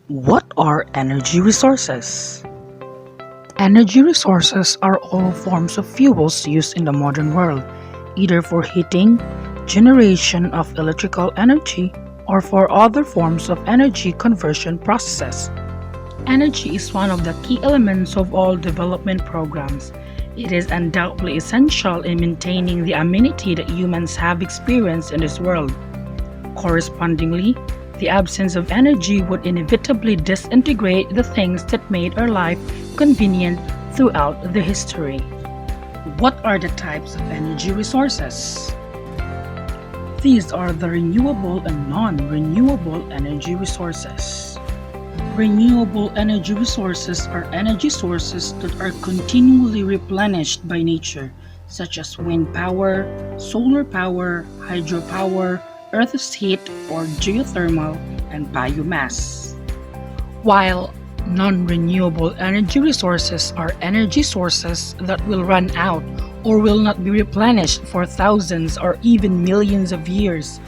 What are energy resources? Energy resources are all forms of fuels used in the modern world, either for heating, generation of electrical energy, or for other forms of energy conversion processes. Energy is one of the key elements of all development programs. It is undoubtedly essential in maintaining the amenity that humans have experienced in this world. Correspondingly, the absence of energy would inevitably disintegrate the things that made our life convenient throughout the history. What are the types of energy resources? These are the renewable and non-renewable energy resources. Renewable energy resources are energy sources that are continually replenished by nature, such as wind power, solar power, hydropower, Earth's heat or geothermal, and biomass. While non-renewable energy resources are energy sources that will run out or will not be replenished for thousands or even millions of years.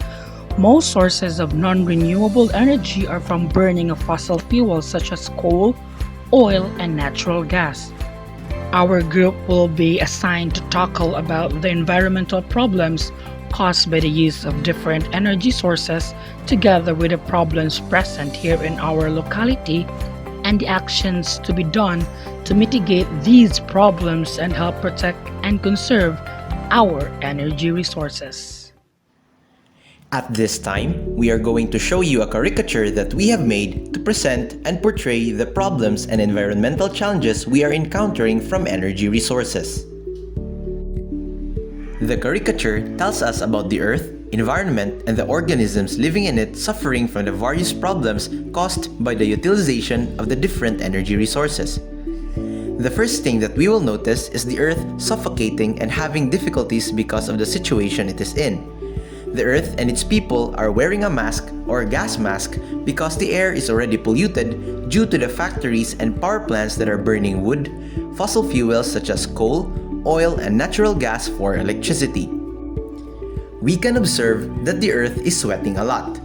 Most sources of non-renewable energy are from burning of fossil fuels such as coal, oil, and natural gas. Our group will be assigned to tackle about the environmental problems caused by the use of different energy sources together with the problems present here in our locality and the actions to be done to mitigate these problems and help protect and conserve our energy resources. At this time, we are going to show you a caricature that we have made to present and portray the problems and environmental challenges we are encountering from energy resources. The caricature tells us about the Earth, environment, and the organisms living in it suffering from the various problems caused by the utilization of the different energy resources. The first thing that we will notice is the Earth suffocating and having difficulties because of the situation it is in. The Earth and its people are wearing a mask or a gas mask because the air is already polluted due to the factories and power plants that are burning wood, fossil fuels such as coal, oil, and natural gas for electricity. We can observe that the Earth is sweating a lot.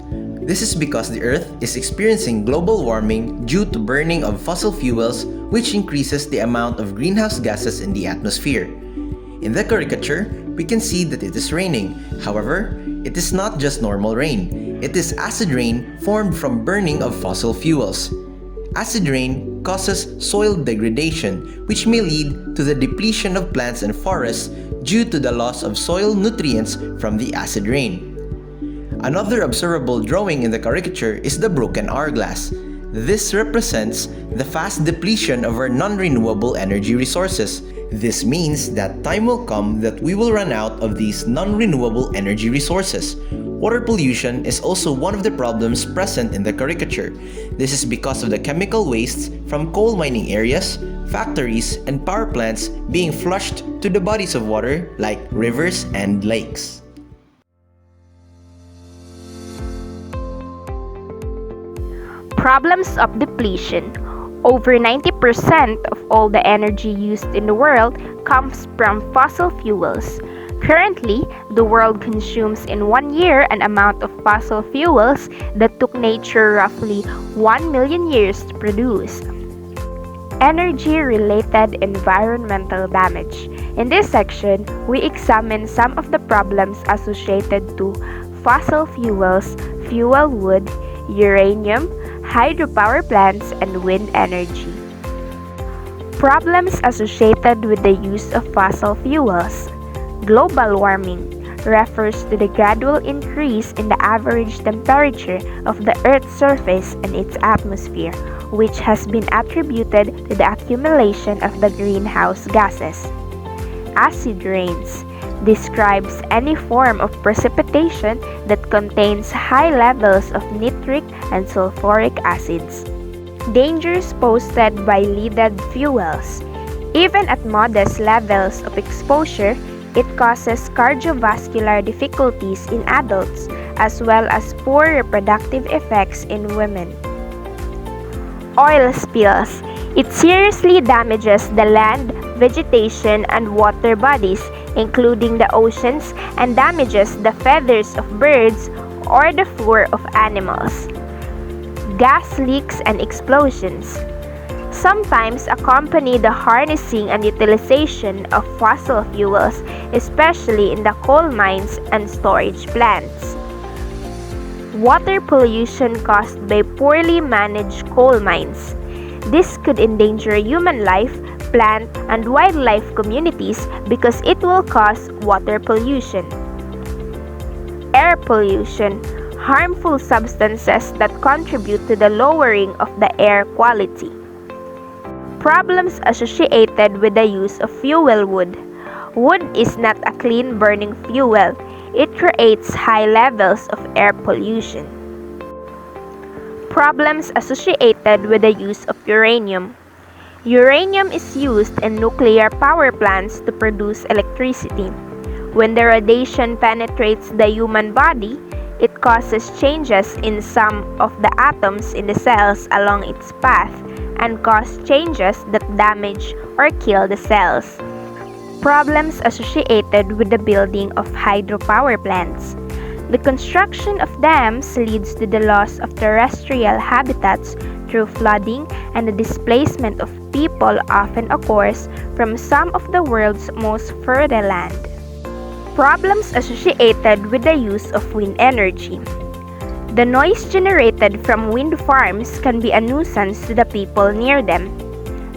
This is because the Earth is experiencing global warming due to burning of fossil fuels, which increases the amount of greenhouse gases in the atmosphere. In the caricature, we can see that it is raining. However, it is not just normal rain. It is acid rain formed from burning of fossil fuels. Acid rain causes soil degradation, which may lead to the depletion of plants and forests due to the loss of soil nutrients from the acid rain. Another observable drawing in the caricature is the broken hourglass. This represents the fast depletion of our non-renewable energy resources. This means that time will come that we will run out of these non-renewable energy resources. Water pollution is also one of the problems present in the caricature. This is because of the chemical wastes from coal mining areas, factories, and power plants being flushed to the bodies of water like rivers and lakes. Problems of depletion. Over 90% of all the energy used in the world comes from fossil fuels. Currently, the world consumes in 1 year an amount of fossil fuels that took nature roughly 1 million years to produce. Energy-related environmental damage. In this section, we examine some of the problems associated to fossil fuels, fuel wood, uranium, hydropower plants, and wind energy. Problems associated with the use of fossil fuels. Global warming refers to the gradual increase in the average temperature of the Earth's surface and its atmosphere, which has been attributed to the accumulation of the greenhouse gases. Acid rains describes any form of precipitation that contains high levels of nitric and sulfuric acids. Dangers posed by leaded fuels. Even at modest levels of exposure, it causes cardiovascular difficulties in adults as well as poor reproductive effects in women. Oil spills. It seriously damages the land, vegetation, and water bodies, including the oceans, and damages the feathers of birds or the fur of animals. gas leaks and explosions. Sometimes accompany the harnessing and utilization of fossil fuels, especially in the coal mines and storage plants. Water pollution caused by poorly managed coal mines. This could endanger human life, plant, and wildlife communities because it will cause water pollution. Air pollution, harmful substances that contribute to the lowering of the air quality. Problems associated with the use of fuel wood. Wood is not a clean burning fuel. It creates high levels of air pollution. Problems associated with the use of uranium. Uranium is used in nuclear power plants to produce electricity. When the radiation penetrates the human body, it causes changes in some of the atoms in the cells along its path and cause changes that damage or kill the cells. Problems associated with the building of hydropower plants. The construction of dams leads to the loss of terrestrial habitats through flooding, and the displacement of people often occurs from some of the world's most fertile land. Problems associated with the use of wind energy. The noise generated from wind farms can be a nuisance to the people near them.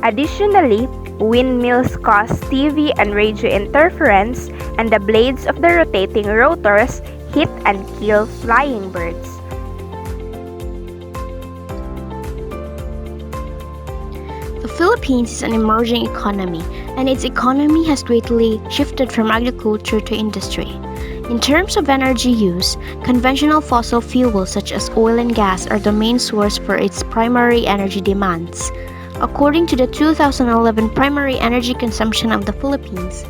Additionally, windmills cause TV and radio interference, and the blades of the rotating rotors hit and kill flying birds. The Philippines is an emerging economy, and its economy has greatly shifted from agriculture to industry. In terms of energy use, conventional fossil fuels such as oil and gas are the main source for its primary energy demands. According to the 2011 primary energy consumption of the Philippines,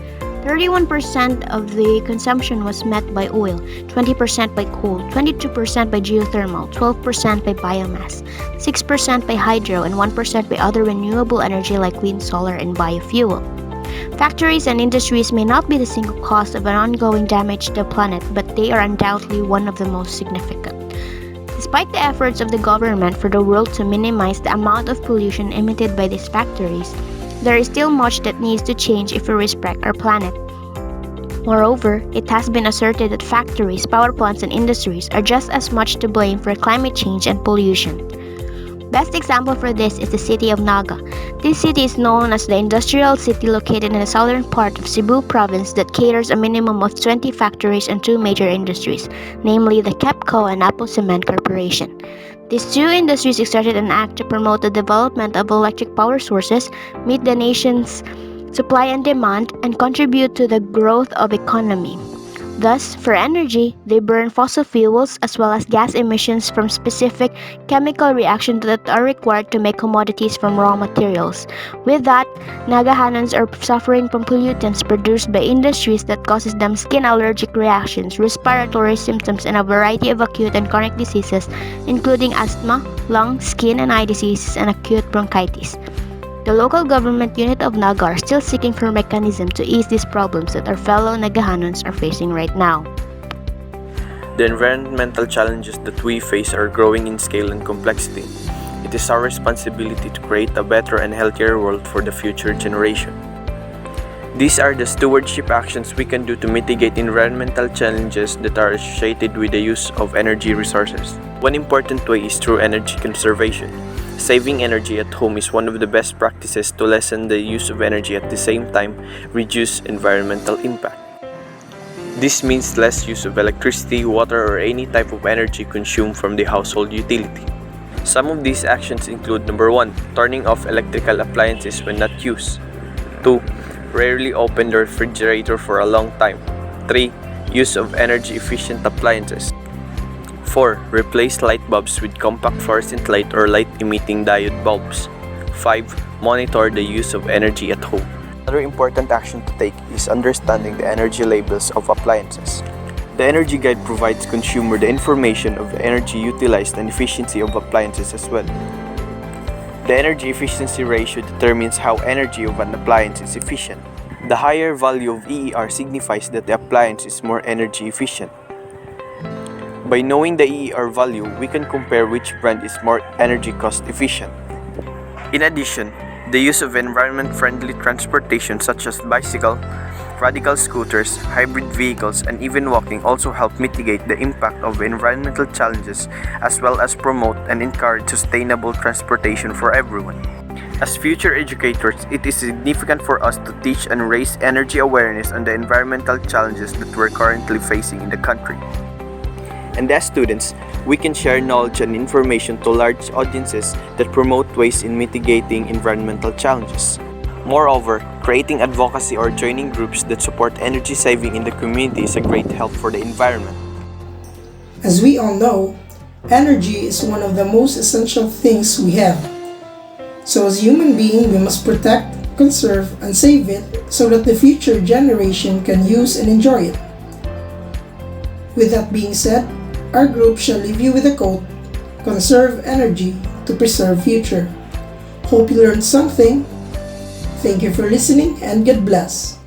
31% of the consumption was met by oil, 20% by coal, 22% by geothermal, 12% by biomass, 6% by hydro, and 1% by other renewable energy like wind, solar, and biofuel. Factories and industries may not be the single cause of an ongoing damage to the planet, but they are undoubtedly one of the most significant. Despite the efforts of the government for the world to minimize the amount of pollution emitted by these factories, there is still much that needs to change if we respect our planet. Moreover, it has been asserted that factories, power plants, and industries are just as much to blame for climate change and pollution. Best example for this is the city of Naga. This city is known as the industrial city located in the southern part of Cebu province that caters a minimum of 20 factories and 2 major industries, namely the KEPCO and Apple Cement Corporation. These 2 industries started an act to promote the development of electric power sources, meet the nation's supply and demand, and contribute to the growth of economy. Thus, for energy, they burn fossil fuels as well as gas emissions from specific chemical reactions that are required to make commodities from raw materials. With that, Nagahanans are suffering from pollutants produced by industries that causes them skin allergic reactions, respiratory symptoms, and a variety of acute and chronic diseases, including asthma, lung, skin, and eye diseases, and acute bronchitis. The local government unit of Naga are still seeking for a mechanism to ease these problems that our fellow Nagahanons are facing right now. The environmental challenges that we face are growing in scale and complexity. It is our responsibility to create a better and healthier world for the future generation. These are the stewardship actions we can do to mitigate environmental challenges that are associated with the use of energy resources. One important way is through energy conservation. Saving energy at home is one of the best practices to lessen the use of energy at the same time reduce environmental impact. This means less use of electricity, water, or any type of energy consumed from the household utility. Some of these actions include: number 1, turning off electrical appliances when not used. 2, rarely open the refrigerator for a long time. 3, use of energy-efficient appliances. 4. Replace light bulbs with compact fluorescent light or light-emitting diode bulbs. 5. Monitor the use of energy at home. Another important action to take is understanding the energy labels of appliances. The Energy Guide provides consumer the information of the energy utilized and efficiency of appliances as well. The energy efficiency ratio determines how energy of an appliance is efficient. The higher value of EER signifies that the appliance is more energy efficient. By knowing the EER value, we can compare which brand is more energy cost efficient. In addition, the use of environment-friendly transportation such as bicycle, radical scooters, hybrid vehicles, and even walking also help mitigate the impact of environmental challenges as well as promote and encourage sustainable transportation for everyone. As future educators, it is significant for us to teach and raise energy awareness on the environmental challenges that we're currently facing in the country. And as students, we can share knowledge and information to large audiences that promote ways in mitigating environmental challenges. Moreover, creating advocacy or joining groups that support energy saving in the community is a great help for the environment. As we all know, energy is one of the most essential things we have. So as human beings, we must protect, conserve, and save it so that the future generation can use and enjoy it. With that being said, our group shall leave you with a quote, "Conserve energy to preserve future." Hope you learned something. Thank you for listening and God bless.